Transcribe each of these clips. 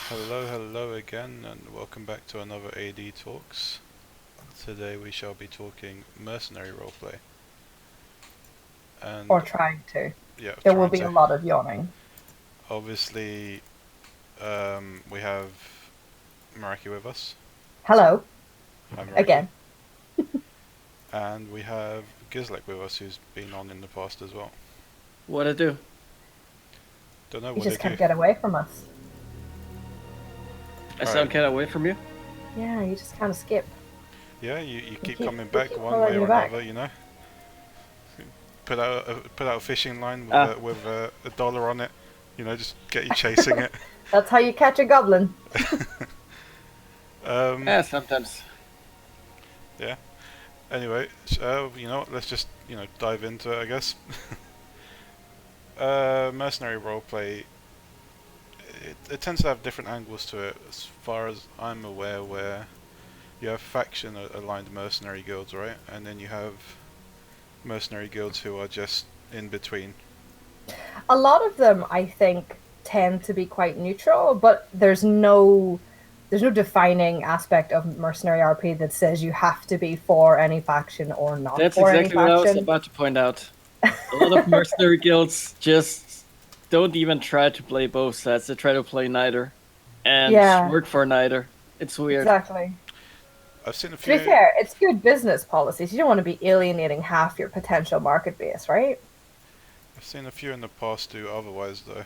Hello again, and welcome back to another AD Talks. Today we shall be talking Mercenary Roleplay. Or And, trying to. yeah, There will trying be a to. lot of yawning. Obviously, we have Merncary with us. Hello, Hi, Merncary. again. And we have Gizlek with us, who's been on in the past as well. What I do? Don't know You what just did you. can't get away from us. I Alright, sound kind of away from you. Yeah, you just can't skip. yeah, you We keep keep, coming we back keep one way pulling or you back. another, you know? Put out a fishing line with Ah, a dollar on it, just get you chasing it. That's how you catch a goblin. Um, yeah, sometimes. yeah. Anyway, let's just, dive into it, I guess. Mercenary roleplay, it tends to have different angles to it, as far as I'm aware, where you have faction-aligned mercenary guilds, right? And then you have mercenary guilds who are just in between. A lot of them, I think, tend to be quite neutral, but there's no defining aspect of Mercenary RP that says you have to be for any faction or not That's for any exactly what I was faction. about to point out. A lot of mercenary guilds just don't even try to play both sides. They try to play neither and Yeah, work for neither. It's weird. exactly. I've seen a To be few. fair, it's good business policies. You don't want to be alienating half your potential market base, right? I've seen a few in the past do otherwise, though.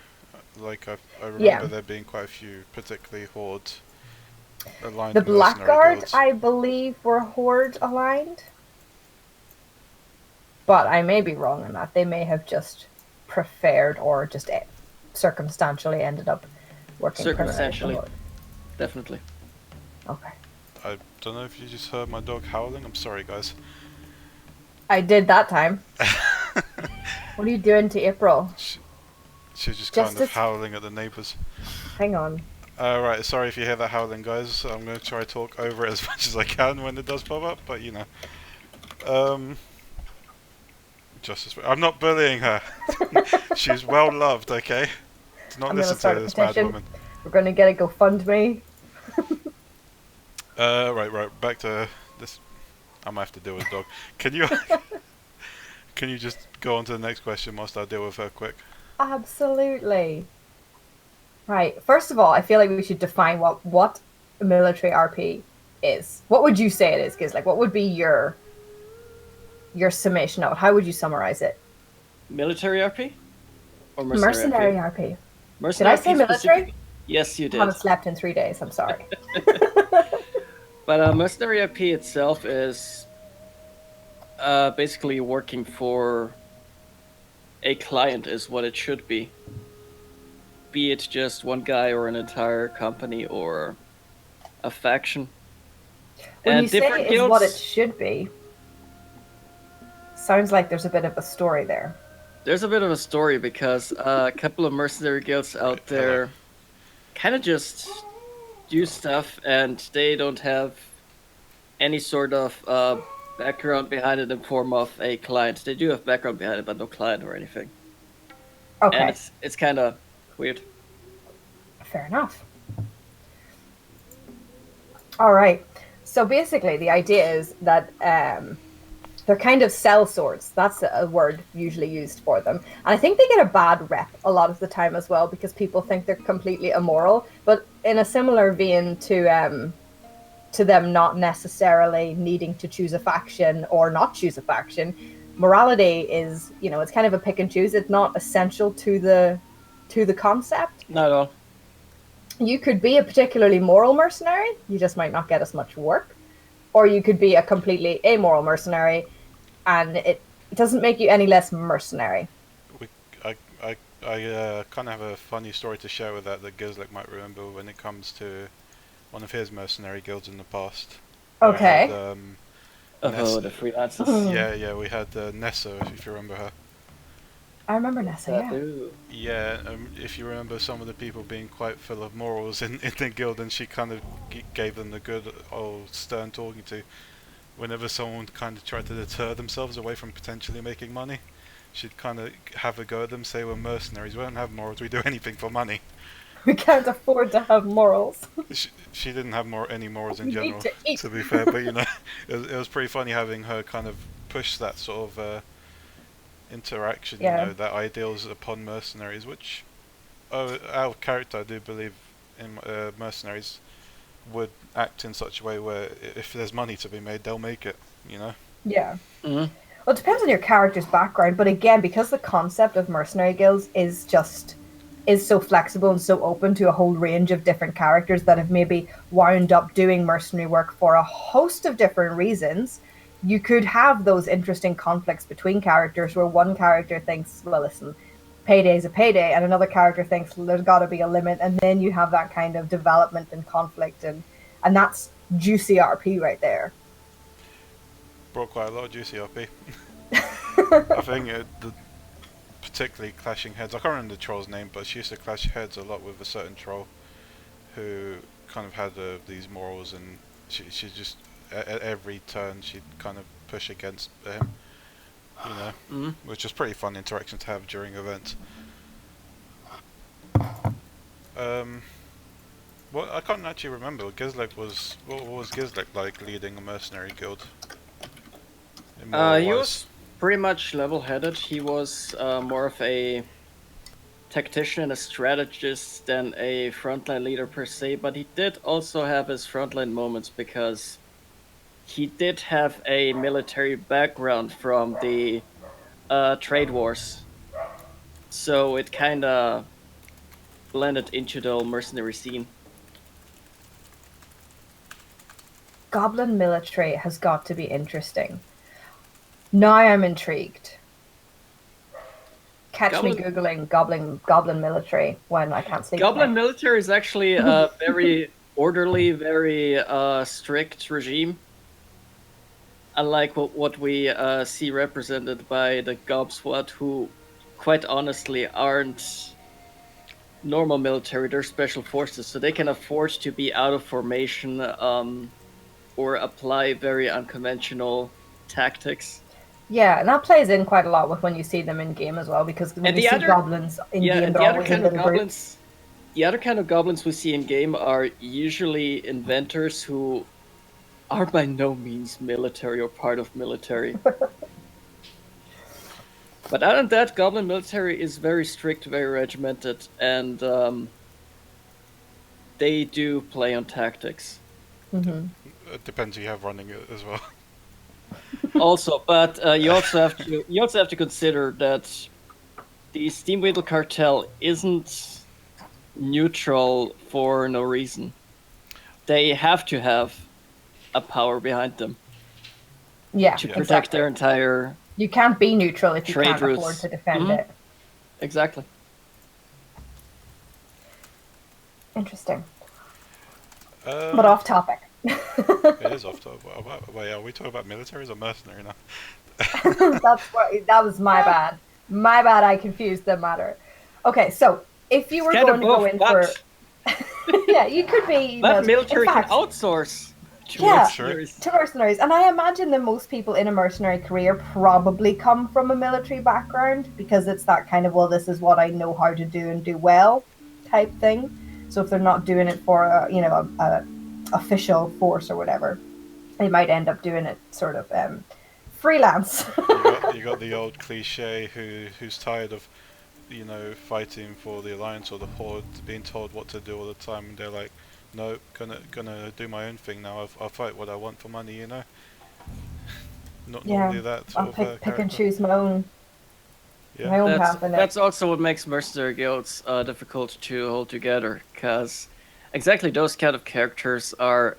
Like I remember Yeah. there being quite a few, particularly horde-aligned The mercenary Blackguard, guilds. I believe, were Horde aligned, but I may be wrong on that. They may have just preferred or just circumstantially ended up working primarily for Circumstantially, Horde. definitely. Okay. I don't know if you just heard my dog howling. I'm sorry, guys. I did that time. What are you doing to April? She, she's just kind of Justice? howling at the neighbours. Hang on. Right, sorry if you hear that howling, guys. I'm going to try to talk over it as much as I can when it does pop up, but Um, I'm not bullying her. She's well loved, okay? Do not I'm going to listen to start a this mad petition. woman. We're going to get a GoFundMe. Right, back to this. I might have to deal with the dog. Can you, can you just go on to the next question whilst I deal with her quick? Absolutely. Right. First of all, I feel like we should define what military RP is. What would you say it is, Giz? Like, what would be your summation of it? How would you summarize it? Military RP or mercenary RP? Mercenary RP. Did I Mercenary say RP military? specifically. Yes, you I haven't did. slept in 3 days. I'm sorry. But mercenary RP itself is basically working for a client, is what it should be. Be it just one guy or an entire company or a faction. When you And say different is what it guilds, should be, sounds like there's a bit of a story there. there's a bit of a story because a couple of mercenary guilds out Hello. there kind of just do stuff and they don't have any sort of background behind it in form of a client. They do have background behind it, but no client or anything. And Okay, it's kind of weird. fair enough. All right. So basically, the idea is that they're kind of sellswords. That's a word usually used for them. And I think they get a bad rep a lot of the time as well because people think they're completely immoral. But in a similar vein to them not necessarily needing to choose a faction or not choose a faction, morality is, it's kind of a pick and choose. It's not essential to the concept. Not at all. You could be a particularly moral mercenary, you just might not get as much work, or you could be a completely amoral mercenary and it doesn't make you any less mercenary. We, I kind of have a funny story to share with that Gizlek might remember when it comes to one of his mercenary guilds in the past. We had Okay. Oh, the freelancers. yeah, we had Nessa, if you remember her. I remember Nessa, yeah. Yeah, if you remember some of the people being quite full of morals in the guild, and she kind of gave them the good old stern talking to. Whenever someone kind of tried to deter themselves away from potentially making money, she'd kind of have a go at them, say we're mercenaries, we don't have morals, we do anything for money. We can't afford to have morals. She didn't have any morals in We need general, to eat. to be fair. But you know, it was pretty funny having her kind of push that sort of interaction. You Yeah. know, that ideals upon mercenaries, which our character, I do believe, in mercenaries, would act in such a way where if there's money to be made, they'll make it. You know. Yeah. Mm-hmm. Well, it depends on your character's background, but again, because the concept of mercenary guilds is so flexible and so open to a whole range of different characters that have maybe wound up doing mercenary work for a host of different reasons, you could have those interesting conflicts between characters where one character thinks, well, listen, payday's a payday, and another character thinks, well, there's got to be a limit, and then you have that kind of development and conflict, and that's juicy RP right there. Brought quite a lot of juicy RP. I think particularly clashing heads. I can't remember the troll's name, but she used to clash heads a lot with a certain troll who kind of had these morals, and she just at every turn she'd kind of push against him, you know, which was pretty fun interaction to have during events. Well, I can't actually remember what Gizlek was. What was Gizlek like leading a mercenary guild? He was pretty much level-headed. He was more of a tactician and a strategist than a frontline leader per se, but he did also have his frontline moments because he did have a military background from the trade wars. So it kind of blended into the whole mercenary scene. Goblin military has got to be interesting. Now I'm intrigued. Catch me googling goblin military when I can't sleep. Goblin military is actually a very orderly, very strict regime. Unlike what we see represented by the Gobswat, who, quite honestly, aren't normal military. They're special forces, so they can afford to be out of formation or apply very unconventional tactics. Yeah, and that plays in quite a lot with when you see them in game as well, because when you see goblins in game, they're always in little groups. The other kind of goblins we see in game are usually inventors who are by no means military or part of military. But other than that, goblin military is very strict, very regimented, and they do play on tactics. Mm-hmm. It depends who you have running it as well. Also, but you also have to consider that the Steamweedle cartel isn't neutral for no reason. They have to have a power behind them. Yeah, to protect their entire. You can't be neutral if you trade can't routes. afford to defend it. Exactly. Interesting. But off topic. It is off topic. Wait, are we talking about militaries or mercenary now? That was my bad. My bad, I confused the matter. Okay, so if you were going to go in for... yeah, you could be... But military can outsource to mercenaries. To mercenaries. And I imagine that most people in a mercenary career probably come from a military background, because it's that kind of, well, this is what I know how to do and do well type thing. So if they're not doing it for a official force or whatever, they might end up doing it sort of freelance. you got the old cliche who's tired of fighting for the Alliance or the Horde, being told what to do all the time, and they're like, no, gonna do my own thing now. I'll fight what I want for money, Not normally that sort of pick and choose my own. Yeah. My own path in it. That's also what makes mercenary guilds difficult to hold together, because exactly those kind of characters are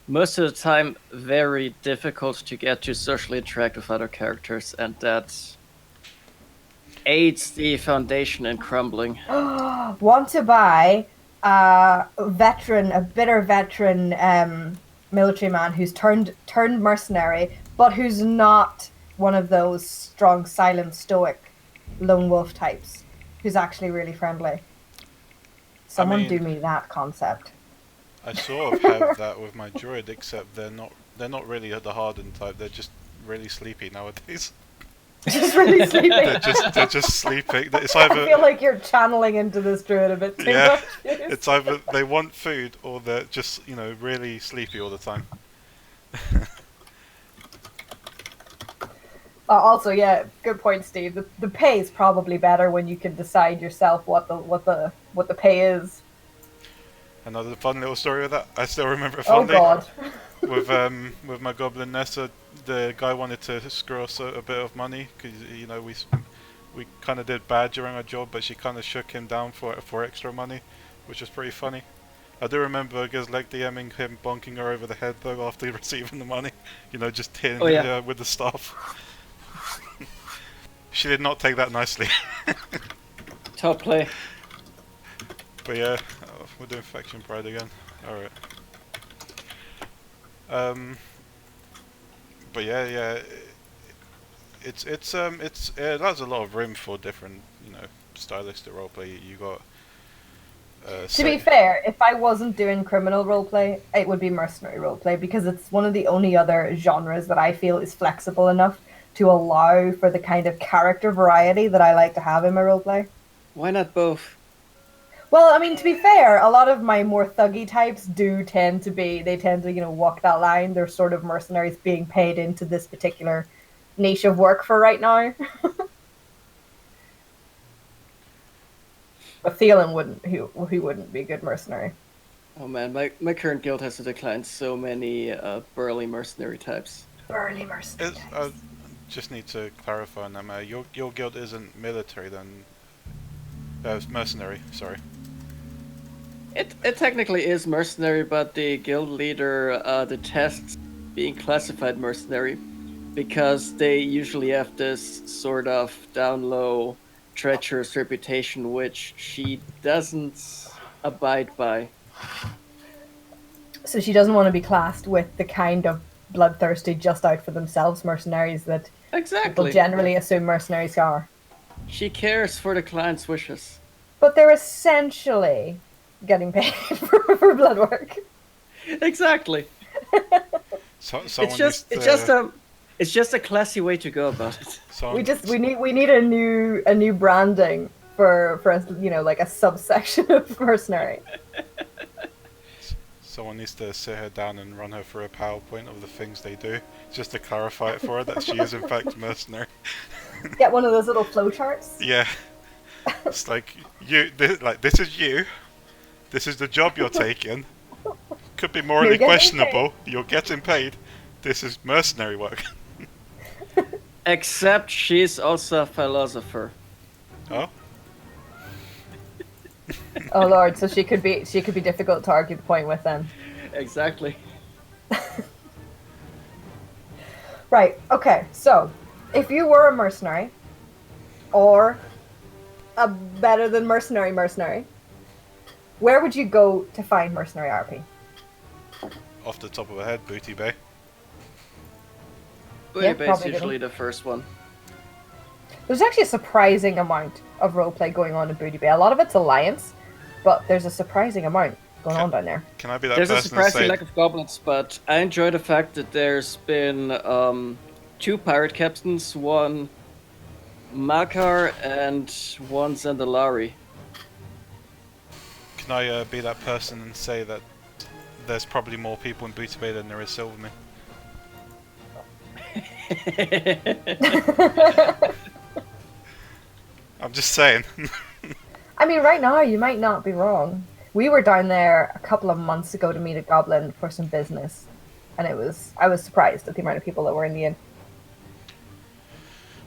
most of the time very difficult to get to socially interact with other characters, and that aids the foundation in crumbling. Want to buy a bitter veteran military man who's turned mercenary, but who's not one of those strong, silent, stoic lone wolf types, who's actually really friendly. Someone do me that concept. I sort of have that with my druid, except they're not really the hardened type. They're just really sleepy nowadays. Just really sleeping. they're just sleeping. It's I either feel like you're channeling into this druid a bit too yeah, much. it's either they want food or they're just really sleepy all the time. Also, yeah, good point, Steve. The pay is probably better when you can decide yourself what the pay is. Another fun little story with that. I still remember it Oh fondly. God. With my goblin Nessa, the guy wanted to screw us a bit of money because we kind of did bad during our job, but she kind of shook him down for extra money, which was pretty funny. I do remember Gizlek DMing him, bonking her over the head though after receiving the money. Just hitting her with the staff. She did not take that nicely. Top play. But yeah, we're doing faction pride again. All right. But yeah, it has a lot of room for different, stylistic roleplay. You got. To be fair, if I wasn't doing criminal roleplay, it would be mercenary roleplay because it's one of the only other genres that I feel is flexible enough to allow for the kind of character variety that I like to have in my roleplay. Why not both? Well, I mean, to be fair, a lot of my more thuggy types tend to walk that line. They're sort of mercenaries being paid into this particular niche of work for right now. But Thielen he wouldn't be a good mercenary. Oh man, my current guild has to decline so many burly mercenary types. Burly mercenary types. Just need to clarify on that matter. Your guild isn't military then. It's mercenary. Sorry. It technically is mercenary, but the guild leader detests being classified mercenary because they usually have this sort of down low, treacherous reputation which she doesn't abide by. So she doesn't want to be classed with the kind of bloodthirsty, just out for themselves mercenaries that people generally assume mercenaries are. She cares for the client's wishes. But they're essentially getting paid for blood work. Exactly. It's just a classy way to go about it. We need a new branding for like a subsection of mercenary. Someone needs to sit her down and run her through a PowerPoint of the things they do, just to clarify it for her that she is in fact mercenary. Get one of those little flowcharts. Yeah, it's like this is you. This is the job you're taking. Could be morally questionable. You're getting paid. This is mercenary work. Except she's also a philosopher. Oh. Oh Lord, so she could be difficult to argue the point with then. Exactly. Right, okay, so if you were a mercenary, or a better than mercenary, where would you go to find Mercenary RP? Off the top of my head, Booty Bay. Booty Bay is usually the first one. There's actually a surprising amount of roleplay going on in Booty Bay. A lot of it's alliance, but there's a surprising amount going on down there. Can I be that There's person? There's a surprising lack of goblins, but I enjoy the fact that there's been 2 pirate captains, 1 Makar and 1 Zandalari. Can I be that person and say that there's probably more people in Booty Bay than there is Silverman? I'm just saying. I mean, right now, you might not be wrong. We were down there a couple of months ago to meet a goblin for some business, and I was surprised at the amount of people that were in the inn.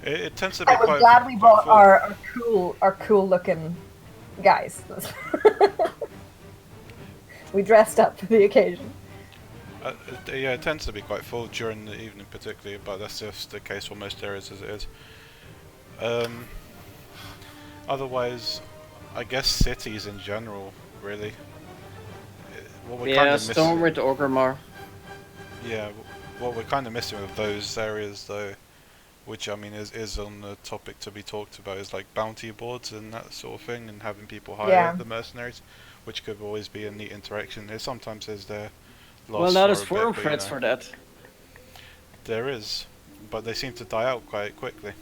It tends to be I was glad we brought our cool looking guys. We dressed up for the occasion. Yeah, it tends to be quite full during the evening particularly, but that's just the case for most areas as it is. Otherwise, I guess cities in general, really. Stormwind, Orgrimmar. Yeah, what we're kind of missing with those areas though, which I mean is on the topic to be talked about, is like bounty boards and that sort of thing, and having people hire the mercenaries, which could always be a neat interaction. There sometimes is there. Well, now there's forum threads for that. There is, but they seem to die out quite quickly.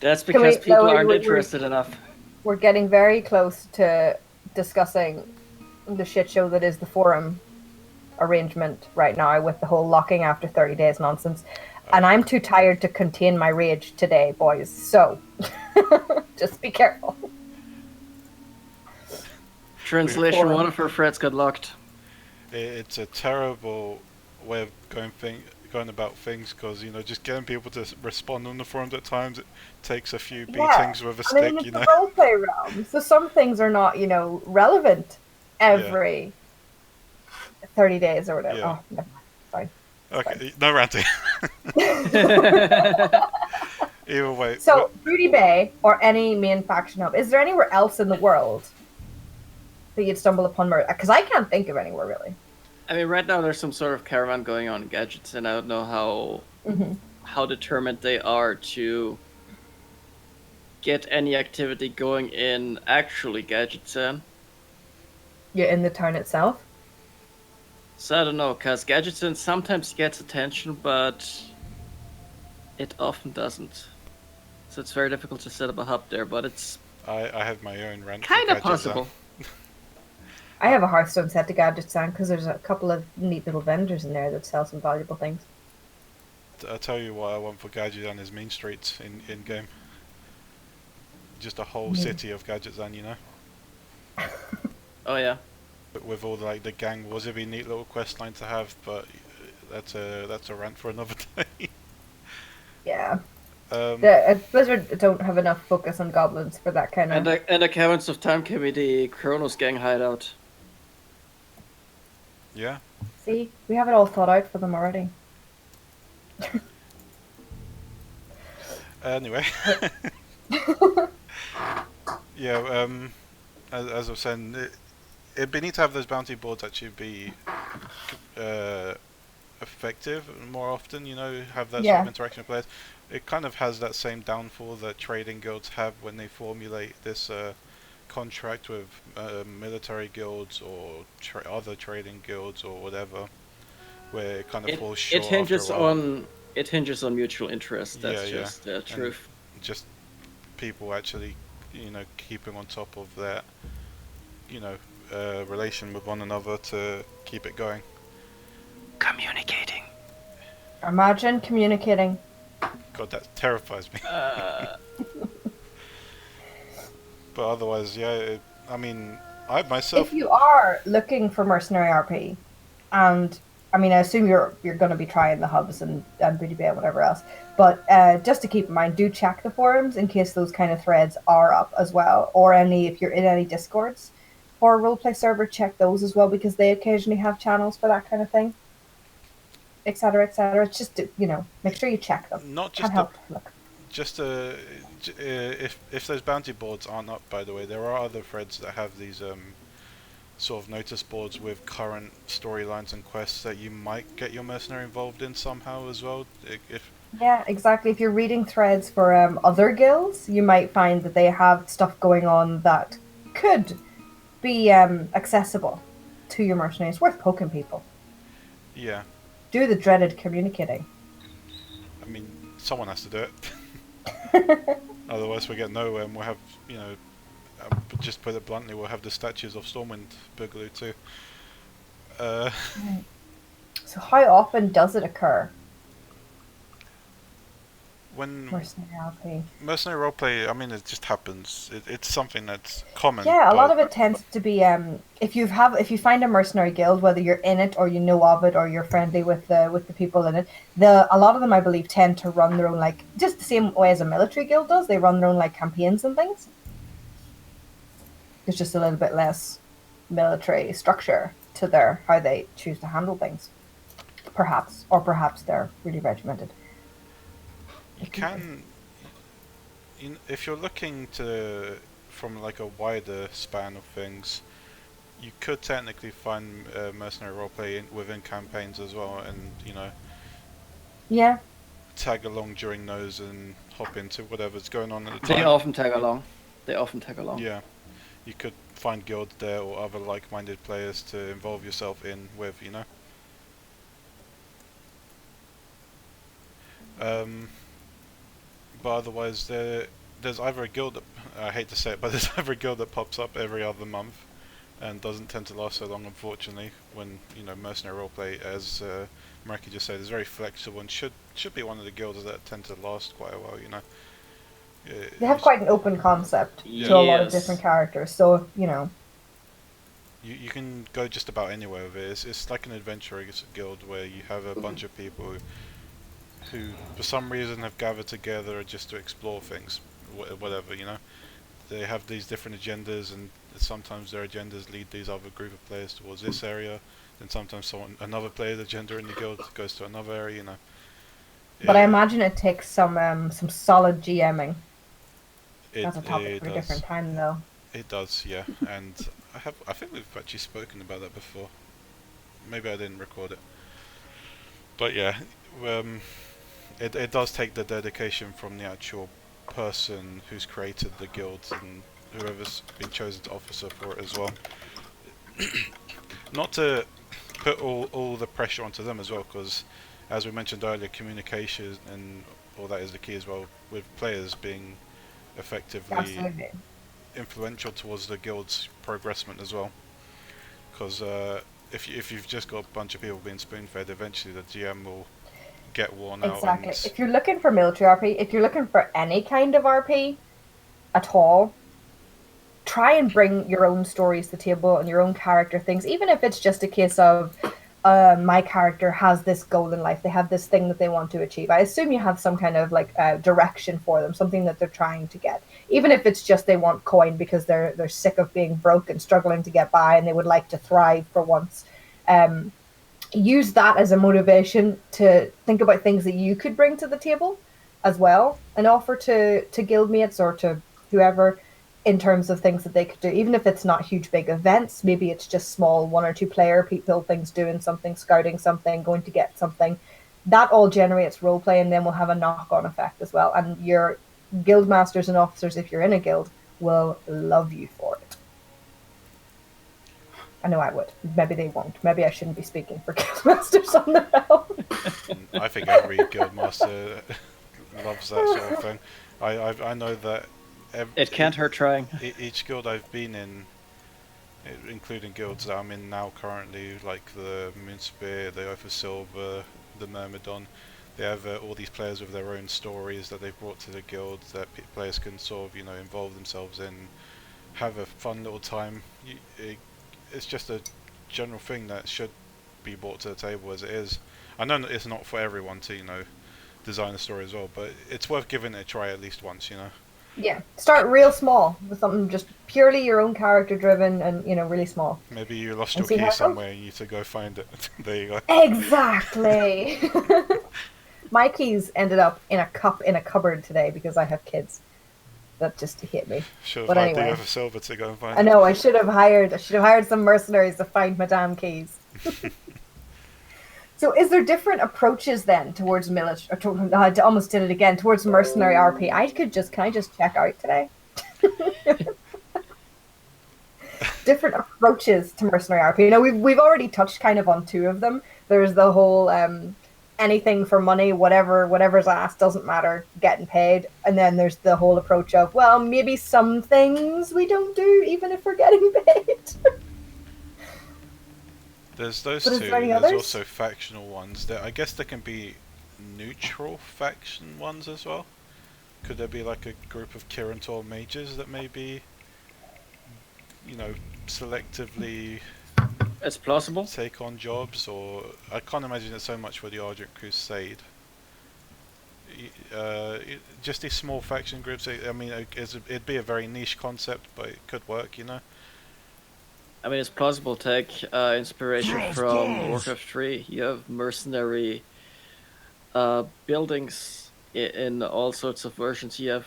That's Can we, because people no, aren't we're, interested enough. we're getting very close to discussing the shit show that is the forum arrangement right now with the whole locking after 30 days nonsense. And I'm too tired to contain my rage today, boys. So just be careful. Translation: Forum. one of her threads got locked. It's a terrible way of going about things, because just getting people to respond on the forums at times, it takes a few beatings with a I mean, stick, it's a roleplay realm, so some things are not, relevant every 30 days or whatever. Yeah. Oh, never mind. Sorry. Okay, no ranting. Either way. So, Beauty Bay or any main faction hub, is there anywhere else in the world that you'd stumble upon murder? Because I can't think of anywhere really. I mean, right now there's some sort of caravan going on in Gadgets, and I don't know how determined they are to get any activity going in actually Gadgetsan. Yeah, in the town itself? So I don't know, because Gadgetsan sometimes gets attention, but it often doesn't. So it's very difficult to set up a hub there, but it's I have my own rant. kind of possible. I have a Hearthstone set to Gadgets on because there's a couple of neat little vendors in there that sell some valuable things. I'll tell you what I want for Gadgetzan is Mean Streets in game. Just a whole city of Gadgetzan, Oh yeah. With all the gang wars, it'd be a neat little quest line to have, but that's a rant for another day. Yeah. Blizzard don't have enough focus on goblins for that kind of. And the Caverns of Time can be the Kronos gang hideout. Yeah. See, we have it all thought out for them already. Anyway. Yeah. As I was saying, it'd be neat to have those bounty boards actually be effective more often. Have that sort of interaction with players. It kind of has that same downfall that trading guilds have when they formulate this contract with military guilds or other trading guilds or whatever, where it kind of falls short. It hinges on mutual interest. That's just the truth. And just people actually, keeping on top of that, relation with one another to keep it going. Communicating. Imagine communicating. God, that terrifies me. But otherwise, yeah, I myself... If you are looking for Mercenary RP, and I assume you're going to be trying the hubs and Booty Bay and whatever else, but just to keep in mind, do check the forums in case those kind of threads are up as well, or if you're in any discords for a roleplay server, check those as well, because they occasionally have channels for that kind of thing, etc., etc. It's just make sure you check them. Not just if those bounty boards aren't up, by the way, there are other threads that have these sort of notice boards with current storylines and quests that you might get your mercenary involved in somehow as well. Yeah, exactly. If you're reading threads for other guilds, you might find that they have stuff going on that could be accessible to your mercenary. It's worth poking people. Yeah. Do the dreaded communicating. Someone has to do it. Otherwise we get nowhere, and we'll have, just put it bluntly, we'll have the statues of Stormwind Boogaloo too. So how often does it occur? When Mercenary RP. Mercenary Roleplay, it just happens. It's something that's common. Yeah, a lot of it tends to be if you find a mercenary guild, whether you're in it or you know of it or you're friendly with the people in it, a lot of them I believe tend to run their own, just the same way as a military guild does. They run their own campaigns and things. There's just a little bit less military structure to how they choose to handle things. Perhaps they're really regimented. You can, if you're looking from a wider span of things, you could technically find mercenary roleplay within campaigns as well, and yeah, tag along during those and hop into whatever's going on at the time. They often tag along. Yeah, you could find guilds there or other like-minded players to involve yourself in with, but otherwise there's either a guild that, I hate to say it, but there's either a guild that pops up every other month and doesn't tend to last so long, unfortunately, when, Mercenary Roleplay, as Merncary just said, is very flexible and should be one of the guilds that tend to last quite a while, They have quite an open concept to a lot of different characters, so, You can go just about anywhere with it. It's like an adventuring guild where you have a bunch of people who for some reason have gathered together just to explore things, whatever, They have these different agendas, and sometimes their agendas lead these other group of players towards this area, then sometimes another player's agenda in the guild goes to another area, But I imagine it takes some solid GMing. That's a topic for a different time, though. It does, yeah, and I think we've actually spoken about that before. Maybe I didn't record it, but yeah, it does take the dedication from the actual person who's created the guild and whoever's been chosen to officer for it as well. Not to put all the pressure onto them as well, because as we mentioned earlier, communication and all that is the key as well, with players being effectively influential towards the guild's progressment as well. Because if you've just got a bunch of people being spoon-fed, eventually the GM will get worn out. Exactly. If you're looking for military RP, if you're looking for any kind of RP at all, try and bring your own stories to the table and your own character things, even if it's just a case of my character has this goal in life, they have this thing that they want to achieve. I assume you have some kind of direction for them, something that they're trying to get, even if it's just they want coin because they're sick of being broke and struggling to get by and they would like to thrive for once. Use that as a motivation to think about things that you could bring to the table as well and offer to guildmates or to whoever in terms of things that they could do, even if it's not huge big events. Maybe it's just small 1 or 2 player people, things doing something, scouting something, going to get something. That all generates roleplay, and then will have a knock-on effect as well, and your guild masters and officers, if you're in a guild, will love you for it. I know I would. Maybe they won't. Maybe I shouldn't be speaking for guildmasters on their own. I think every guildmaster loves that sort of thing. I know that it can't hurt trying. Each guild I've been in, including guilds that I'm in now currently, like the Moonspear, the Oath of Silver, the Myrmidon, they have all these players with their own stories that they've brought to the guild that players can sort of, involve themselves in, have a fun little time. It's just a general thing that should be brought to the table as it is. I know it's not for everyone to, design a story as well, but it's worth giving it a try at least once, Yeah, start real small with something just purely your own character driven and, really small. Maybe you lost your key somewhere and you need to go find it. There you go. Exactly! My keys ended up in a cup in a cupboard today because I have kids. That just hit me. Should but have anyway, the Silver to go and find I know, I should have hired some mercenaries to find my damn keys. So is there different approaches then towards military, I almost did it again, towards mercenary RP? Can I just check out today? Different approaches to mercenary RP. We've already touched kind of on 2 of them. There's the whole anything for money, whatever's asked, doesn't matter, getting paid. And then there's the whole approach of, well, maybe some things we don't do even if we're getting paid. There's those 2. There's also factional ones. I guess there can be neutral faction ones as well. Could there be like a group of Kirantor mages that maybe, selectively... It's plausible. Take on jobs, or I can't imagine it so much for the Argent Crusade. Just these small faction groups. I mean, it'd be a very niche concept, but it could work, I mean, it's plausible to take inspiration from Warcraft 3. You have mercenary buildings in all sorts of versions. You have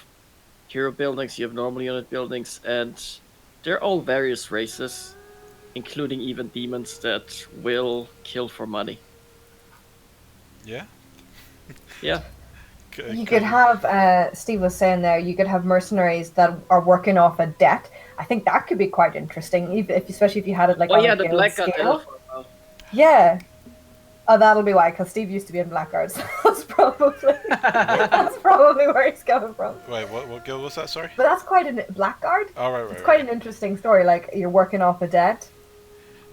hero buildings, you have normal unit buildings, and they're all various races, including even demons that will kill for money. Yeah? Yeah. You could have, Steve was saying there, you could have mercenaries that are working off a debt. I think that could be quite interesting, especially if you had it like on a the guild Black scale. God. Yeah. Oh, that'll be why, because Steve used to be in Blackguard, so that's probably where he's coming from. Wait, what guild was that? Sorry. But that's quite an Blackguard. Oh, right, It's right, quite right. an interesting story. Like you're working off a debt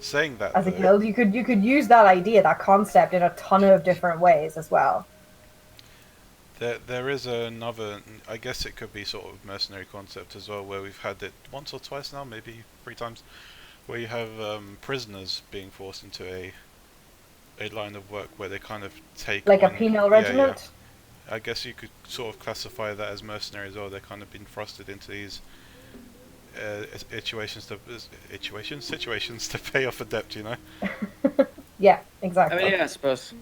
Saying that as a though, guild. You could use that idea, that concept, in a ton of different ways as well. there is another. I guess it could be sort of mercenary concept as well, where we've had it once or twice now, maybe 3 times, where you have prisoners being forced into a line of work where they kind of take Like a on, penal yeah, regiment. I guess you could sort of classify that as mercenary as well. They're kind of been thrusted into these situations to pay off a debt, you know. Yeah, I exactly. mean, yeah, I suppose.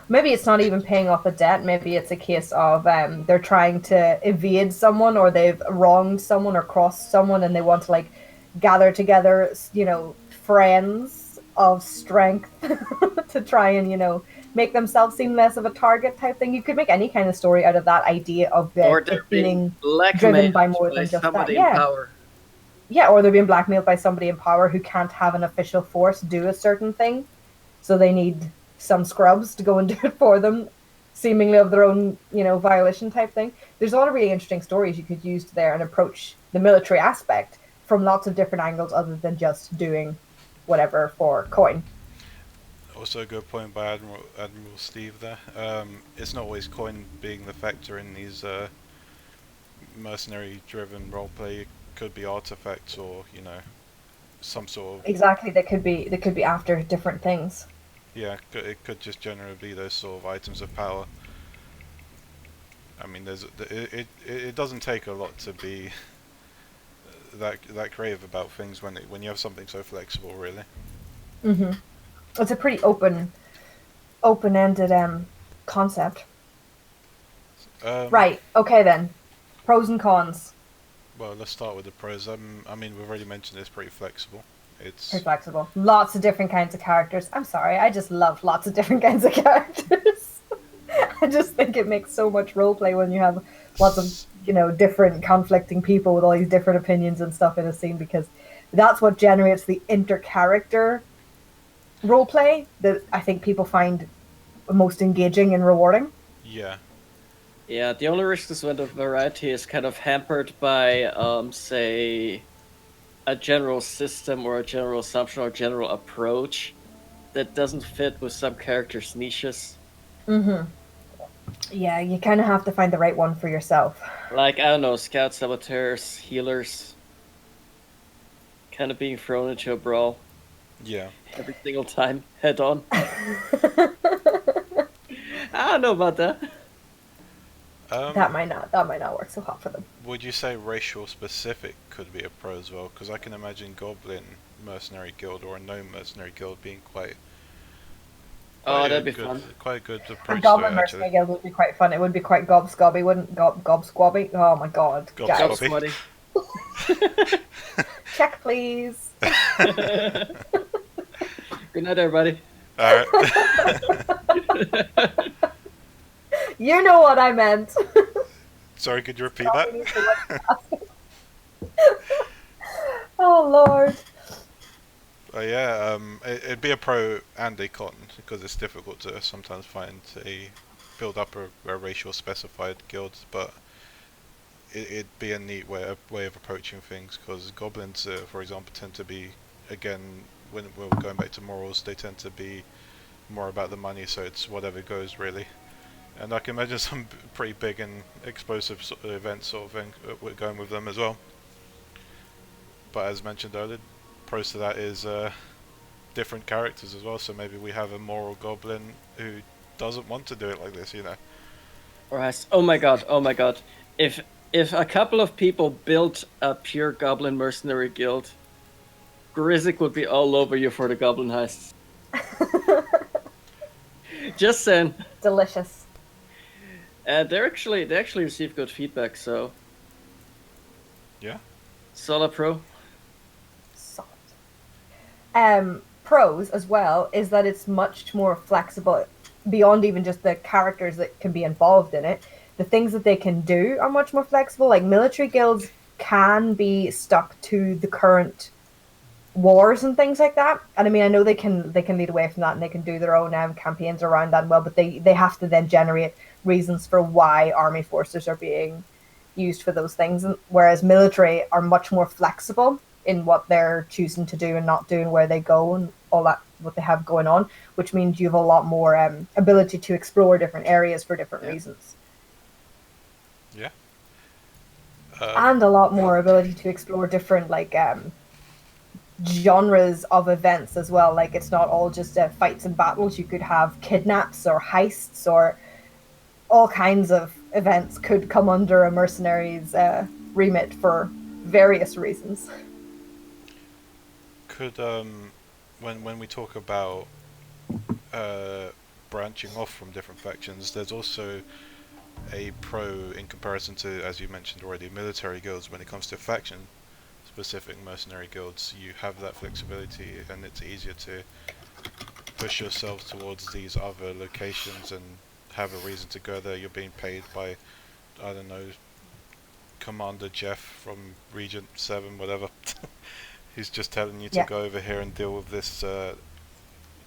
Maybe it's not even paying off a debt. Maybe it's a case of they're trying to evade someone, or they've wronged someone or crossed someone, and they want to like gather together, friends of strength to try and make themselves seem less of a target type thing. You could make any kind of story out of that idea of Or it they're being being blackmailed driven by more by than just that. somebody in Yeah. power. Yeah, or they're being blackmailed by somebody in power who can't have an official force do a certain thing, so they need some scrubs to go and do it for them, seemingly of their own, violation type thing. There's a lot of really interesting stories you could use there and approach the military aspect from lots of different angles other than just doing whatever for coin. Also a good point by Admiral Steve there. It's not always coin being the factor in these mercenary-driven roleplay. It could be artifacts or some sort of, Exactly, they could be after different things. yeah. It could just generally be those sort of items of power. I mean, it doesn't take a lot to be that creative about things when you have something so flexible, really. Mm-hmm. It's a pretty open-ended concept. Right. Okay then. Pros and cons. Well, let's start with the pros. I mean, we've already mentioned it's pretty flexible. It's Pretty flexible. Lots of different kinds of characters. I'm sorry, I just love lots of different kinds of characters. I just think it makes so much roleplay when you have lots of, different conflicting people with all these different opinions and stuff in a scene, because that's what generates the inter-character roleplay that I think people find most engaging and rewarding. yeah. Yeah, the only risk is when the variety is kind of hampered by, say, a general system or a general assumption or general approach that doesn't fit with some characters' niches. Mm-hmm. Yeah, you kind of have to find the right one for yourself. Like, I don't know, scouts, saboteurs, healers, kind of being thrown into a brawl Yeah. every single time, head on. I don't know about that. That might not work so hot for them. Would you say racial specific could be a pro as well? Because I can imagine Goblin Mercenary Guild or a Gnome Mercenary Guild being quite Oh, a that'd be good, fun. quite a good A approach to Goblin it, Mercenary actually. Guild would be quite fun. It would be quite gobscobby, wouldn't gobsquabby? Oh my god. Gob Guys. Job Scobby. squatty. Check, please. Good night, everybody. Alright. You know what I meant. Sorry, could you repeat that? Oh lord. Yeah, it'd be a pro and a con, because it's difficult to sometimes build up a racial specified guild, but it'd be a neat way of approaching things, because goblins, for example, tend to be, again, when we're going back to morals, they tend to be more about the money, so it's whatever goes, really. And I can imagine some pretty big and explosive sort of events sort of thing we're going with them as well. But as mentioned earlier, pros to that is different characters as well, so maybe we have a moral goblin who doesn't want to do it like this, Or has, oh my god. If a couple of people built a pure goblin mercenary guild, Grizlek would be all over you for the goblin heists. Just saying. Delicious. They actually receive good feedback, so Yeah. solid pro. Solid. Pros as well is that it's much more flexible beyond even just the characters that can be involved in it. The things that they can do are much more flexible. Like military guilds can be stuck to the current wars and things like that. And I mean, I know they can lead away from that and they can do their own campaigns around that well, but they have to then generate reasons for why army forces are being used for those things. And whereas military are much more flexible in what they're choosing to do and not do and where they go and all that what they have going on, which means you have a lot more ability to explore different areas for different reasons. Yeah. And a lot more ability to explore different like genres of events as well. Like it's not all just fights and battles. You could have kidnaps or heists or all kinds of events could come under a mercenary's remit for various reasons. Could when we talk about branching off from different factions, there's also a pro in comparison to, as you mentioned already, military guilds. When it comes to faction specific mercenary guilds, you have that flexibility and it's easier to push yourself towards these other locations and have a reason to go there. You're being paid by, I don't know, Commander Jeff from Regent 7, whatever. He's just telling you to go over here and deal with this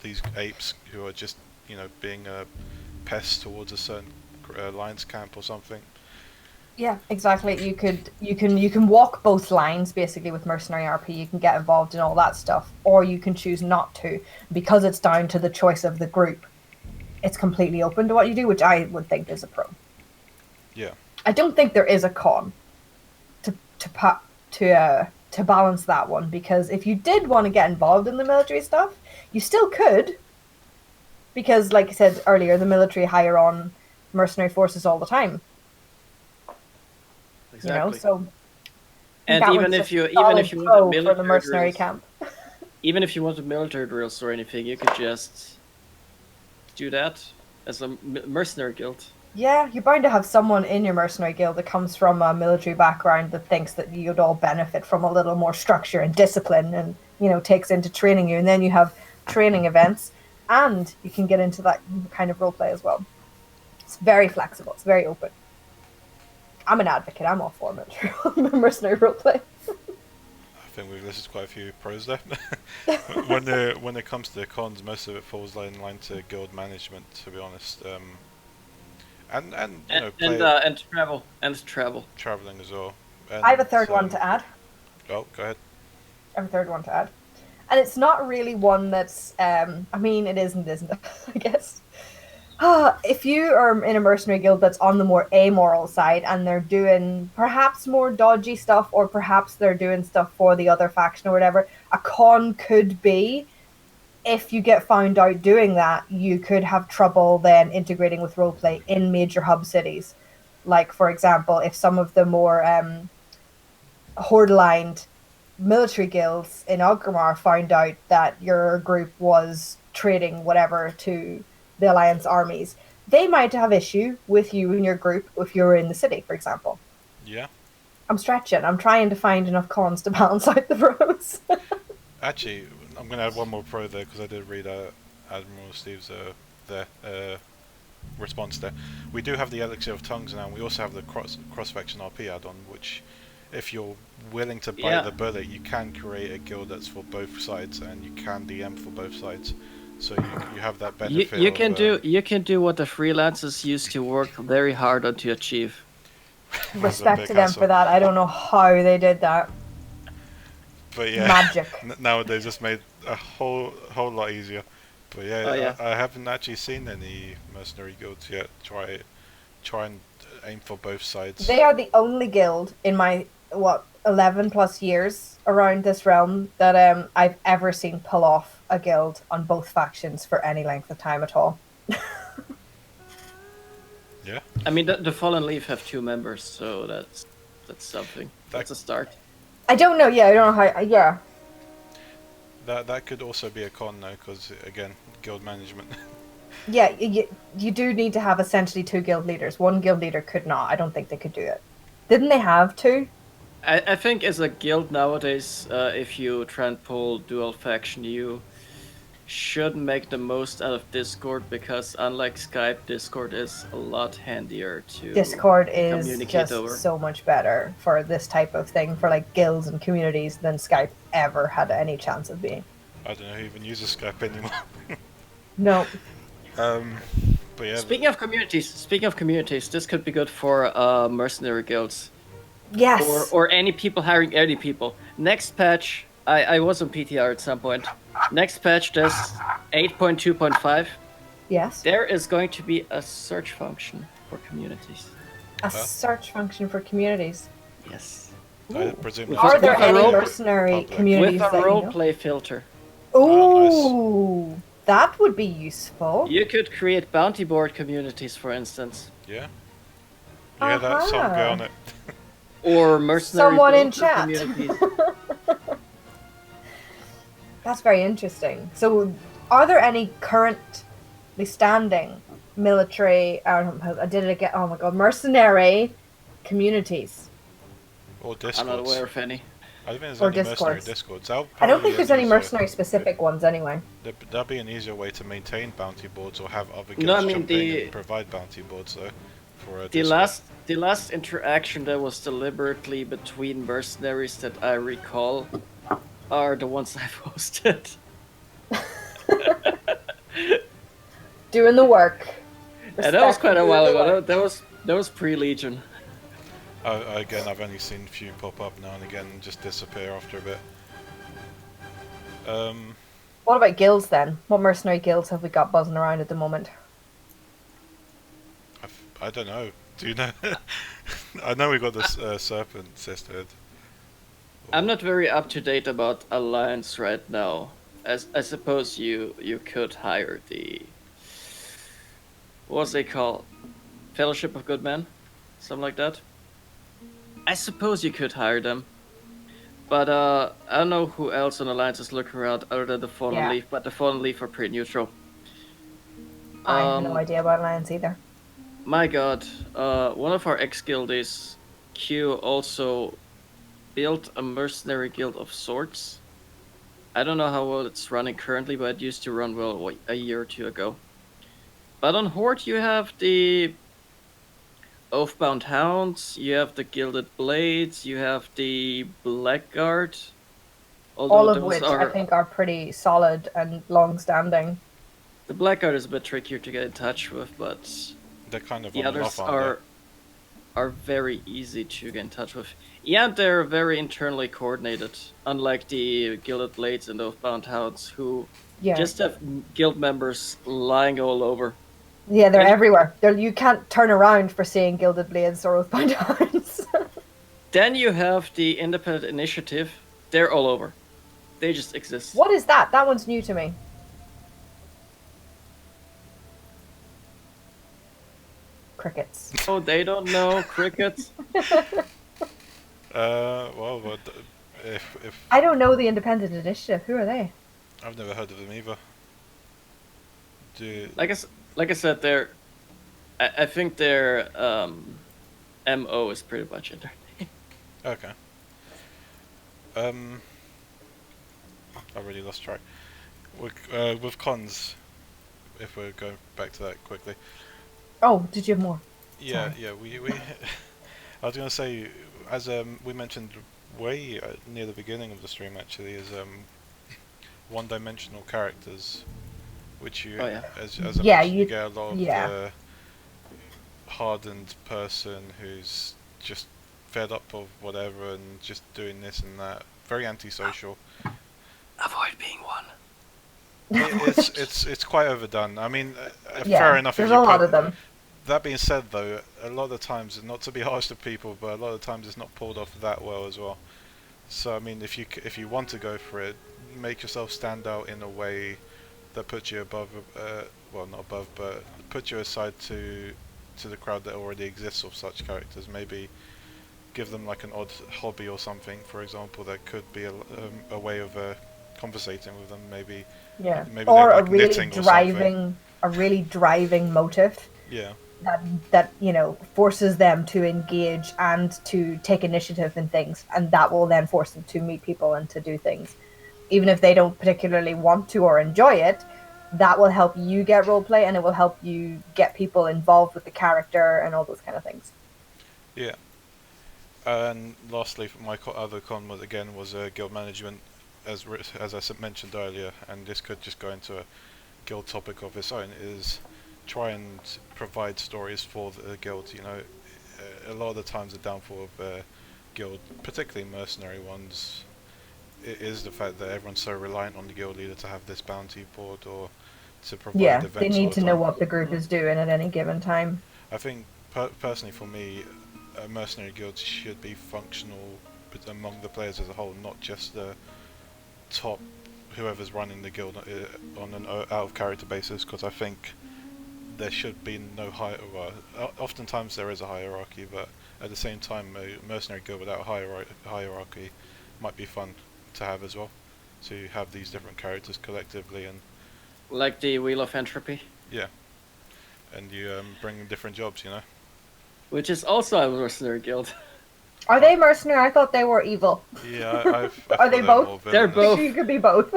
these apes who are just, you know, being a pest towards a certain alliance camp or something. Yeah, exactly. You can walk both lines basically with Mercenary RP. You can get involved in all that stuff, or you can choose not to because it's down to the choice of the group. It's completely open to what you do, which I would think is a pro. Yeah. I don't think there is a con to balance that one, because if you did want to get involved in the military stuff, you still could. Because, like I said earlier, the military hire on mercenary forces all the time. Exactly. You know, so. And even if you want a military for the mercenary camp. Even if you want a military drills or anything, you could just do that as a mercenary guild. Yeah, you're bound to have someone in your mercenary guild that comes from a military background that thinks that you'd all benefit from a little more structure and discipline and, you know, takes into training you. And then you have training events and you can get into that kind of roleplay as well. It's very flexible. It's very open. I'm an advocate. I'm all for mercenary roleplay. I think we've listed quite a few pros there. when it comes to the cons, most of it falls in line to guild management, to be honest. And you know, traveling as well. And, I have a third one to add. Oh, go ahead. I have a third one to add, and it's not really one that's. I mean, it is and it isn't. I guess. If you are in a mercenary guild that's on the more amoral side and they're doing perhaps more dodgy stuff, or perhaps they're doing stuff for the other faction or whatever, a con could be, if you get found out doing that, you could have trouble then integrating with roleplay in major hub cities. Like, for example, if some of the more horde-aligned military guilds in Orgrimmar found out that your group was trading whatever to the Alliance armies, they might have issue with you and your group if you're in the city, for example. Yeah. I'm stretching. I'm trying to find enough cons to balance out the pros. Actually, I'm going to add one more pro there, because I did read Admiral Steve's response there. We do have the Elixir of Tongues now, and we also have the cross-faction RP add-on, which, if you're willing to bite the bullet, you can create a guild that's for both sides, and you can DM for both sides. So you have that benefit. You can do what the freelancers used to work very hard on to achieve. Respect to them for that. I don't know how they did that. But yeah, magic. Nowadays it's made a whole lot easier. But yeah, I haven't actually seen any mercenary guilds yet try and aim for both sides. They are the only guild in my 11 plus years around this realm that I've ever seen pull off a guild on both factions for any length of time at all. Yeah. I mean, the Fallen Leaf have 2 members, so that's something. That's a start. I don't know. Yeah, I don't know how. Yeah. That could also be a con though, because again, guild management. Yeah, you do need to have essentially 2 guild leaders. One guild leader could not. I don't think they could do it. Didn't they have 2? I think as a guild nowadays, if you try and pull dual faction, you should make the most out of Discord, because unlike Skype, Discord is a lot handier to Discord is communicate just over. so much better for this type of thing, for like guilds and communities, than Skype ever had any chance of being. I don't know who even uses Skype anymore. No. But yeah. Speaking of communities, this could be good for mercenary guilds. Yes. Or any people hiring any people. Next patch, I was on PTR at some point. Next patch, there's 8.2.5. Yes. There is going to be a search function for communities. A search function for communities. Yes. I presume With that's Are there gonna be any role- mercenary public. communities With a that you know? roleplay filter. Ooh, that would be useful. You could create bounty board communities, for instance. Yeah. Yeah, that song go on it. Or mercenary Someone in broker chat. communities. That's very interesting. So, are there any currently standing military? I did it again. Oh my god, mercenary communities. Or Discords. I'm not aware of any. I don't think there's Or any mercenary Discords. Discords. I don't think there's any mercenary specific ones anyway. That'd be an easier way to maintain bounty boards or have other guilds No, I mean, jump in the- and provide bounty boards though. For a The last interaction that was deliberately between mercenaries that I recall are the ones I've hosted. Doing the work. And that was quite a while Respect, ago. doing the work. That was pre-Legion. Again, I've only seen a few pop up now and again and just disappear after a bit. What about guilds then? What mercenary guilds have we got buzzing around at the moment? I don't know. Do you know? I know we got this Serpent Sisterhood. I'm not very up to date about Alliance right now. As I suppose you could hire the, what's they called? Fellowship of Good Men? Something like that. I suppose you could hire them. But I don't know who else on Alliance is looking around other than the Fallen Leaf, but the Fallen Leaf are pretty neutral. I have no idea about Alliance either. My god, one of our ex-guildies, Q, also built a mercenary guild of sorts. I don't know how well it's running currently, but it used to run well a year or two ago. But on Horde you have the Oathbound Hounds, you have the Gilded Blades, you have the Blackguard. All of which I think are pretty solid and long-standing. The Blackguard is a bit trickier to get in touch with, but They're kind of the on and others off, are very easy to get in touch with. Yeah, they're very internally coordinated, unlike the Gilded Blades and Oathbound Hounds, who just have guild members lying all over. Yeah, they're everywhere. You can't turn around for seeing Gilded Blades or Oathbound Hounds. Then you have the Independent Initiative. They're all over. They just exist. What is that? That one's new to me. Crickets. Oh, they don't know crickets. Well, but if I don't know the Independent Initiative. Who are they? I've never heard of them either. Like I said, they're. I think their MO is pretty much it. Okay. I really lost track. With cons, if we're going back to that quickly. Oh, did you have more? Yeah, Sorry. yeah. We I was gonna say, as we mentioned way near the beginning of the stream, actually, is one-dimensional characters, which you, as I mentioned, you get a lot of the hardened person who's just fed up of whatever and just doing this and that. Very antisocial. Avoid being one. It's quite overdone. I mean, yeah, fair enough. There's a lot of them. That being said, though, a lot of the times, not to be harsh to people, but a lot of the times it's not pulled off that well as well. So I mean, if you want to go for it, make yourself stand out in a way that puts you above, well, not above, but puts you aside to the crowd that already exists of such characters. Maybe give them like an odd hobby or something, for example, that could be a way of conversating with them. Maybe or like a really driving motive. Yeah. That forces them to engage and to take initiative in things, and that will then force them to meet people and to do things. even if they don't particularly want to or enjoy it, that will help you get roleplay, and it will help you get people involved with the character and all those kind of things. Yeah. And lastly, my other con was again guild management, as I mentioned earlier, and this could just go into a guild topic of its own. Is try and provide stories for the guild. You know, a lot of the times the downfall of guild, particularly mercenary ones, is the fact that everyone's so reliant on the guild leader to have this bounty board or to provide Yeah, events they all need the to know time. what the group is doing at any given time. I think personally for me, a mercenary guild should be functional among the players as a whole, not just the top whoever's running the guild on an out of character basis, because I think there should be no oftentimes there is a hierarchy, but at the same time a mercenary guild without a hierarchy might be fun to have as well, to have these different characters collectively, and Like the Wheel of Entropy. yeah, and you bring different jobs, you know. Which is also a mercenary guild. Are they mercenary? I thought they were evil. Yeah, Are they both? They're both. You could be both.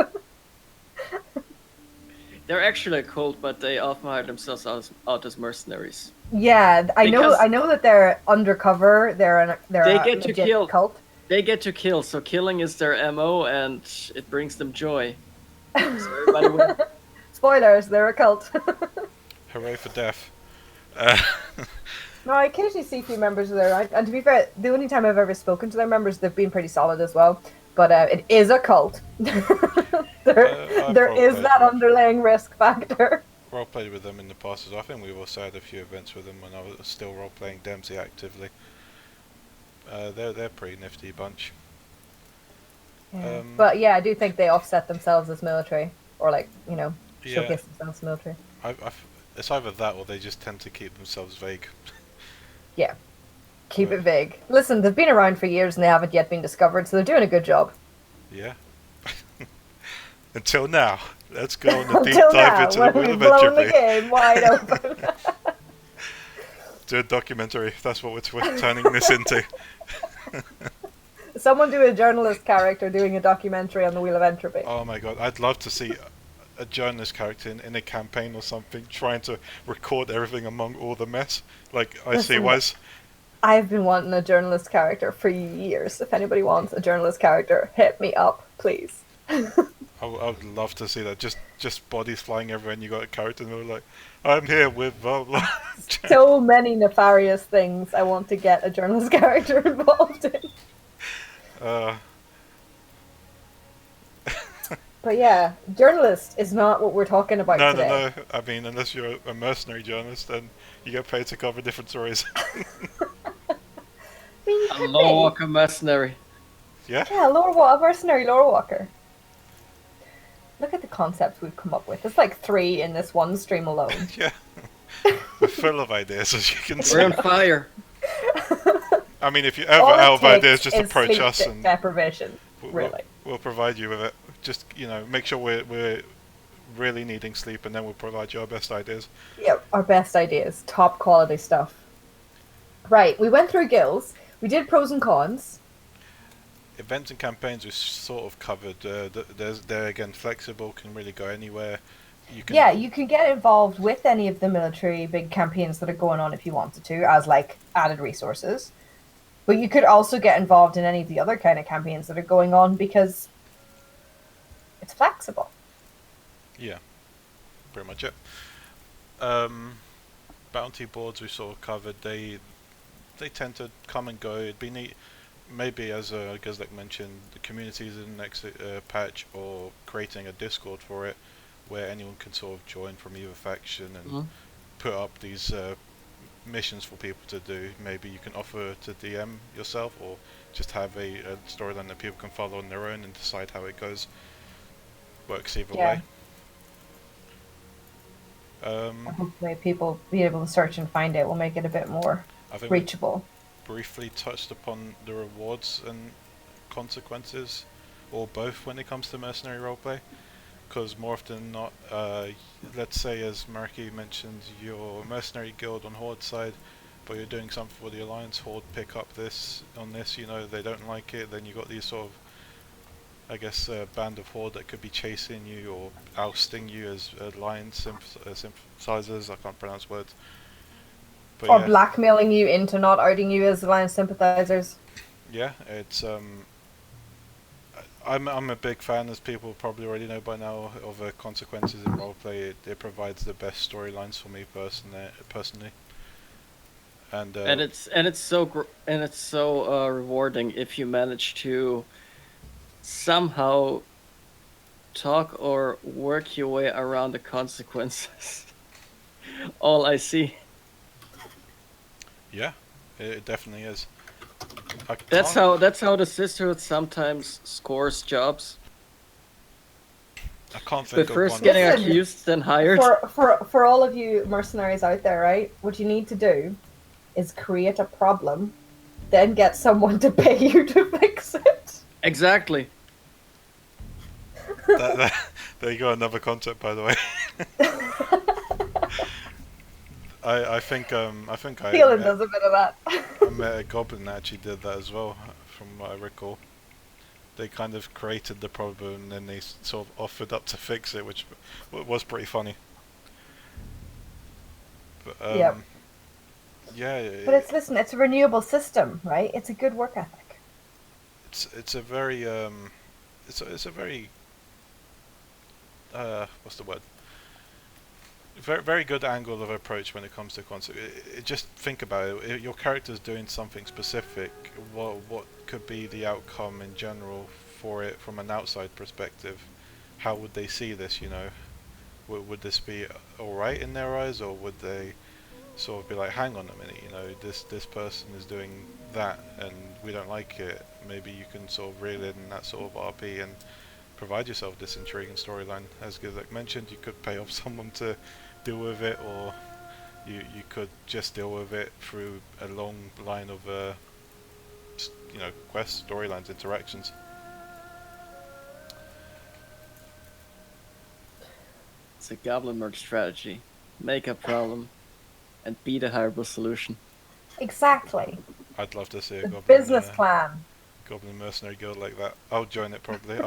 They're actually a cult, but they often hire themselves out as mercenaries. Yeah, I Because know that they're undercover. They're They a get to legit kill. cult. They get to kill, so killing is their MO, and it brings them joy. So everybody wins. Spoilers, they're a cult. Hooray for death. No, I occasionally see a few members of their, and to be fair, the only time I've ever spoken to their members, they've been pretty solid as well. But it is a cult. there is that underlying risk factor. Roleplayed with them in the past as well. I think we've also had a few events with them when I was still roleplaying Dempsey actively. They're a pretty nifty bunch. Yeah. But yeah, I do think they offset themselves as military, or like, you know, showcase themselves as military. It's either that or they just tend to keep themselves vague. Yeah. Keep it vague. Listen, they've been around for years and they haven't yet been discovered, so they're doing a good job. Yeah. Until now. Let's go on the deep Until dive now, into the when Wheel we've of blown the Entropy. game wide open. Do a documentary. That's what we're turning this into. Someone do a journalist character doing a documentary on the Wheel of Entropy. Oh my god, I'd love to see a journalist character in a campaign or something trying to record everything among all the mess. Like I see was. I've been wanting a journalist character for years. If anybody wants a journalist character, hit me up, please. I would love to see that. Just bodies flying everywhere, and you got a character, and they're like, "I'm here with blah blah." So many nefarious things I want to get a journalist character involved in. But yeah, journalist is not what we're talking about today. No. I mean, unless you're a mercenary journalist, then you get paid to cover different stories. A lore walker mercenary. Yeah. Yeah, a mercenary lore walker. Look at the concepts we've come up with. There's like 3 in this one stream alone. Yeah. We're full of ideas, as you can see. We're on fire. I mean, if you ever All it out of takes ideas, just is approach sleep us and deprivation. Really. we'll provide you with it. Just make sure we're really needing sleep, and then we'll provide you our best ideas. Yeah, our best ideas, top quality stuff. Right, we went through guilds. We did pros and cons. Events and campaigns we sort of covered. They're again flexible, can really go anywhere. You can get involved with any of the military big campaigns that are going on if you wanted to, as like added resources. But you could also get involved in any of the other kind of campaigns that are going on because it's flexible. Yeah, pretty much it. Bounty boards we sort of covered. They tend to come and go. It'd be neat, maybe as Gizlek mentioned, the communities in the next patch, or creating a Discord for it, where anyone can sort of join from either faction and put up these missions for people to do. Maybe you can offer to DM yourself, or just have a storyline that people can follow on their own and decide how it goes. Works either way. Hopefully people be able to search and find it will make it a bit more reachable. Briefly touched upon the rewards and consequences, or both, when it comes to mercenary roleplay, because more often than not, let's say, as Merncary mentioned, your mercenary guild on Horde side, but you're doing something for the Alliance. Horde pick up this, they don't like it, then you got these sort I guess, a band of horde that could be chasing you or ousting you as alliance sympathizers. I can't pronounce words. But Or yeah, blackmailing you into not outing you as alliance sympathizers. yeah, it's I'm a big fan, as people probably already know by now, of consequences in roleplay. It provides the best storylines for me personally. And it's so rewarding if you manage to somehow talk or work your way around the consequences. All I see. yeah, it definitely is. That's how the sisterhood sometimes scores jobs. I can't But think of first one. getting Listen, accused, then hired. For all of you mercenaries out there, right? What you need to do is create a problem, then get someone to pay you to fix it. Exactly. There you go, another concept, by the way. I think Keelan does a bit of that. I met a goblin that actually did that as well, from what I recall. They kind of created the problem and then they sort of offered up to fix it, which was pretty funny. But Yep. yeah. But it's a renewable system, right? It's a good work ethic. It's a very it's a very what's the word? Very very good angle of approach when it comes to concept. Just think about it. If your character's doing something specific, what could be the outcome in general for it from an outside perspective? How would they see this? You know, would this be all right in their eyes, or would they sort of be like, hang on a minute, you know, this person is doing that and we don't like it. Maybe you can sort of reel in that sort of RP and provide yourself this intriguing storyline. As Gizlek mentioned, you could pay off someone to deal with it, or you could just deal with it through a long line of you know, quests, storylines, interactions. It's a goblin merge strategy. Make a problem and be the hireable solution. Exactly. I'd love to see a The goblin business plan. goblin mercenary guild like that. I'll join it probably.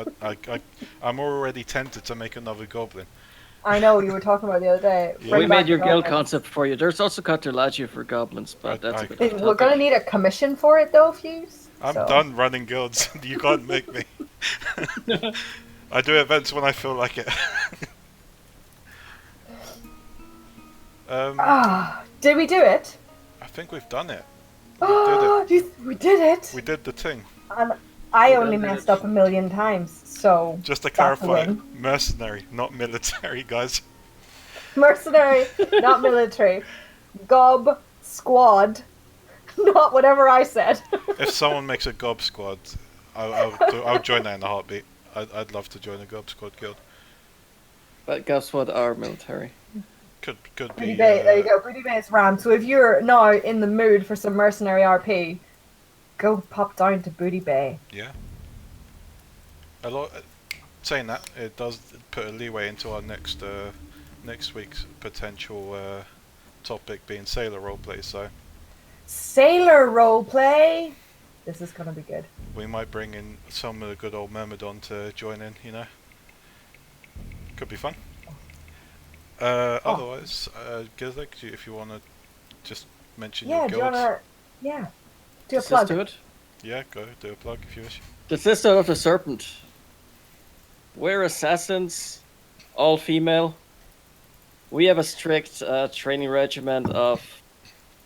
I'm already tempted to make another goblin. I know you were talking about the other day. Yeah. Bring We back made your the guild goblins. concept for you. There's also cartolaggio for goblins, but that's a bit of a We're gonna topic. need a commission for it though, Fuse. I'm done running guilds. You can't make me. I do events when I feel like it. Did we do it? I think we've done it. We did it. We did it. We did the thing. And I We only done messed it. up a million times, so Just to that's a clarify, win. mercenary, not military, guys. Mercenary, not military. Gob squad, not whatever I said. If someone makes a gob squad, I'll join that in a heartbeat. I'd love to join a gob squad guild. But guess what? Our military. Could Booty be. Bay, there you go. Booty Bay is ram. So if you're now in the mood for some mercenary RP, go pop down to Booty Bay. Yeah. A lot. Saying that, it does put a leeway into our next week's potential topic being sailor roleplay. So Sailor roleplay. This is gonna be good. we might bring in some of the good old Myrmidon to join in. You know, could be fun. Otherwise, Gizlek, if you want to just mention Yeah, your do you guilds. wanna? Yeah, do a plug. Sisterhood? Yeah, go do a plug if you wish. The Sisterhood of the Serpent. We're assassins, all female. We have a strict training regimen of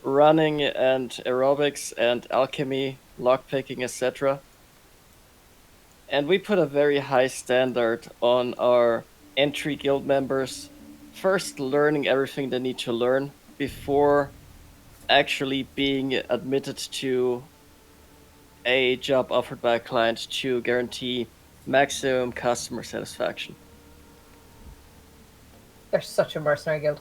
running and aerobics and alchemy, lockpicking, etc. And we put a very high standard on our entry guild members, first learning everything they need to learn before actually being admitted to a job offered by a client to guarantee maximum customer satisfaction. They're such a mercenary guild.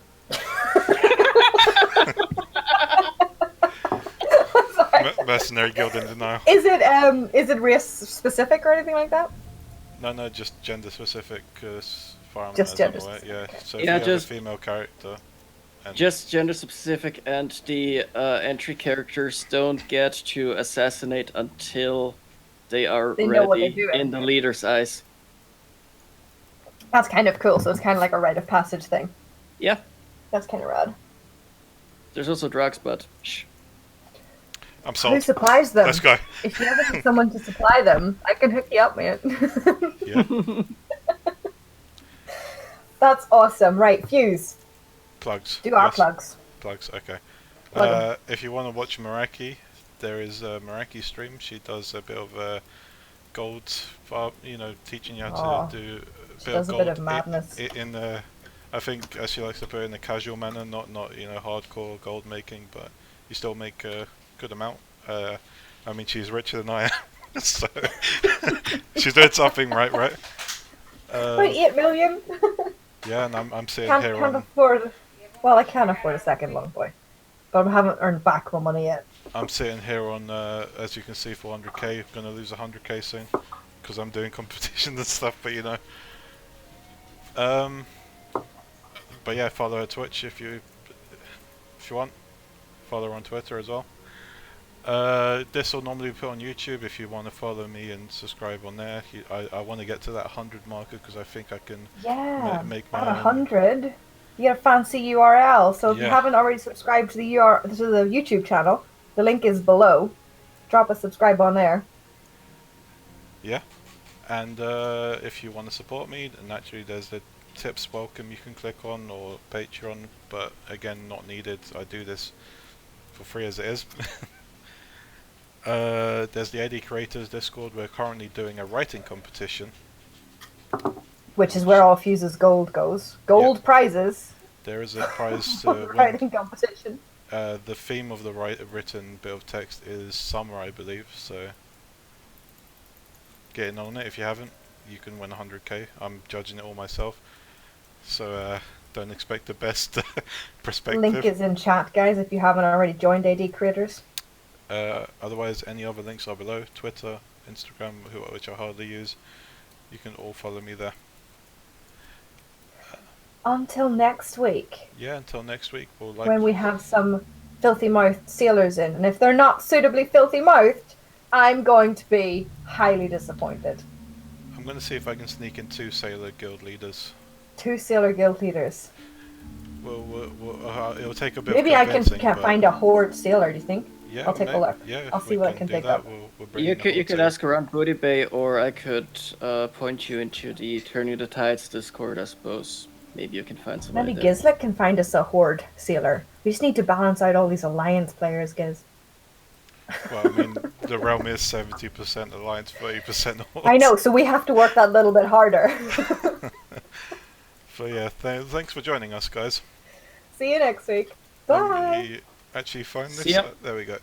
Mercenary guild in denial. Is it race specific or anything like that? No, just gender specific. As far Just as gender I'm aware. Yeah. So if Yeah, you have just- a female character. And Just gender specific, and the entry characters don't get to assassinate until they are They know what they're ready doing. in the leader's eyes. That's kind of cool. So it's kind of like a rite of passage thing. Yeah, That's kind of rad. there's also drugs, but shh. I'm Who sold. supplies them? Let's go. If you ever need someone to supply them, I can hook you up, man. Yeah. That's awesome. Right, Fuse. Plugs. Do our Yes. plugs. Plugs. Okay. Plug 'em. If you want to watch Meraki, there is a Meraki stream. She does a bit of gold, teaching you how Aw, to do a she bit does of a bit gold of madness. in the, I think, as she likes to put it, in a casual manner, not hardcore gold making, but you still make a good amount. I mean, she's richer than I am, so she's doing something right. About 8 million. Yeah, and I'm sitting can't here can't on. afford. Well, I can't afford a second long boy, but I haven't earned back my money yet. I'm sitting here on, as you can see, 400k. Gonna lose 100k soon because I'm doing competitions and stuff. But but yeah, follow her Twitch if you want. Follow her on Twitter as well. This will normally be put on YouTube if you want to follow me and subscribe on there. I want to get to that 100 marker because I think I can Yeah, make my at own. 100, you get a fancy URL. So if you Yeah. haven't already subscribed to the YouTube channel, the link is below. Drop a subscribe on there. Yeah, and if you want to support me, naturally there's the tips welcome you can click on, or Patreon, but again, not needed. I do this for free as it is. There's the AD Creators Discord. We're currently doing a writing competition. Which is where all Fuse's gold goes. Gold prizes. There is a prize for to the win. writing competition. The theme of the written bit of text is summer, I believe, so get in on it if you haven't. You can win 100k. I'm judging it all myself, so don't expect the best perspective. Link is in chat, guys, if you haven't already joined AD Creators. Otherwise, any other links are below. Twitter, Instagram, which I hardly use. You can all follow me there. Until next week. Yeah, until next week. We'll when we have some filthy-mouthed sailors in. And if they're not suitably filthy-mouthed, I'm going to be highly disappointed. I'm going to see if I can sneak in 2 sailor guild leaders. 2 sailor guild leaders. It'll take a bit Maybe of I can convincing, find a horde sailor, do you think? Yeah, I'll take a look. Yeah, I'll see what I can dig up. You could ask around Booty Bay, or I could point you into the Turning the Tides Discord, I suppose. Maybe you can find somebody Maybe there. Gizlek can find us a horde sailor. We just need to balance out all these alliance players, Giz. Well, I mean, the realm is 70% alliance, 30% hordes. I know, so we have to work that little bit harder. So yeah, thanks for joining us, guys. See you next week. Bye. Let me actually find See this. ya. There we go.